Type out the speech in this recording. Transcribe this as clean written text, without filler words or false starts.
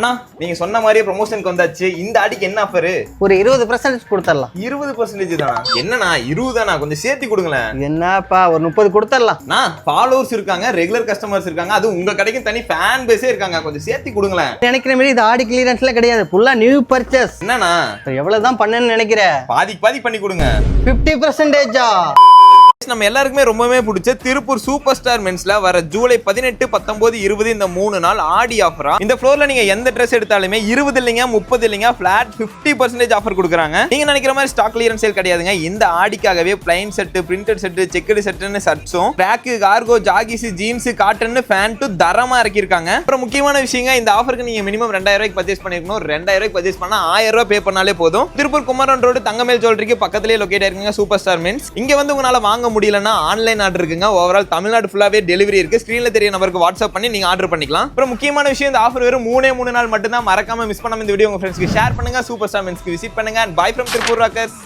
அண்ணா நீங்க சொன்ன மாதிரியே ப்ரொமோஷனுக்கு வந்தாச்சு. இந்த ஆடிக்கு என்ன ஆஃபர்? ஒரு 20% கொடுத்துடலாம். 20% தானா? என்னண்ணா 20 தானா? கொஞ்சம் சேர்த்து கொடுங்களேன். என்னப்பா ஒரு 30 கொடுத்துடலாம். ஃபாலோவர்ஸ் இருக்காங்க, ரெகுலர் கஸ்டமர்ஸ் இருக்காங்க, அது உங்க கடைக்கு தனி ஃபேன் பேஸே இருக்காங்க. கொஞ்சம் சேர்த்து கொடுங்களேன். நினைக்கிற மாதிரி இது ஆடி கிளியரன்ஸ்ல கிடையாது, ஃபுல்லா நியூ பர்ச்சேஸ். என்னண்ணா எவ்வளவுதான் பண்ணேன்னு நினைக்கிற? பாதி பண்ணி கொடுங்க. 50%. நம்ம எல்லாருக்குமே ரொம்பவே பிடிச்ச திருப்பூர் சூப்பர் ஸ்டார் மென்ஸ்ல வர ஜூலை 18, 19, 20 இந்த 3 நாள் ஆடி ஆஃபரா. இந்த ஃப்ளோர்ல நீங்க எந்த ட்ரெஸ் எடுத்தாலுமே 20 இல்லைங்க 30 இல்லைங்க ஃபிளாட் 50% ஆஃபர் கொடுக்குறாங்க. நீங்க நினைக்கிற மாதிரி ஸ்டாக் கிளியரன்ஸ் சேல் கிடையாதுங்க. இந்த ஆடிக்காகவே plain set, printed set, checked செட்னு ஷர்ட்ஸும் ட்ராக், கார்கோ, ஜாகிஸ், ஜீன்ஸ், காட்டன், பேண்ட் தரமா இறக்கிருக்காங்க. அப்புறம் முக்கியமான விஷயங்க, இந்த ஆஃபருக்கு நீங்க மினிமம் 2000 ரூபாய்க்கு பர்ச்சேஸ் பண்ணிருக்கணும். 2000 ரூபாய்க்கு பர்ச்சேஸ் பண்ணா 1000 ரூபாய் பே பண்ணாலே போதும். திருப்பூர் குமரன் ரோடு தங்கமேல் ஜுவல்லரிக்கு பக்கத்துலயே லொகேட் ஆயிருக்குங்க சூப்பர் ஸ்டார் மென்ஸ். இங்க வந்து உங்களால வாங்க முடியலன்னா ஆன்லைன் ஆர்டர் இருக்குங்க. ஓவரால் தமிழ்நாடு ஃபுல்லாவே டெலிவரி இருக்கு. ஸ்கிரீன்ல தெரிய நம்பருக்கு வாட்ஸ்அப் பண்ணி நீங்க ஆர்டர் பண்ணிக்கலாம். அப்புறம் முக்கியமான விஷயம், இந்த ஆஃபர் வெறும் 3 நாள் மட்டும் தான். மறக்காம மிஸ் பண்ணாம இந்த வீடியோ உங்க ஃப்ரெண்ட்ஸ்க்கு ஷேர் பண்ணுங்க. சூப்பர் ஸ்டார் மென்ஸ்க்கு விசிட் பண்ணுங்க. And by from Tiruppur Rockers.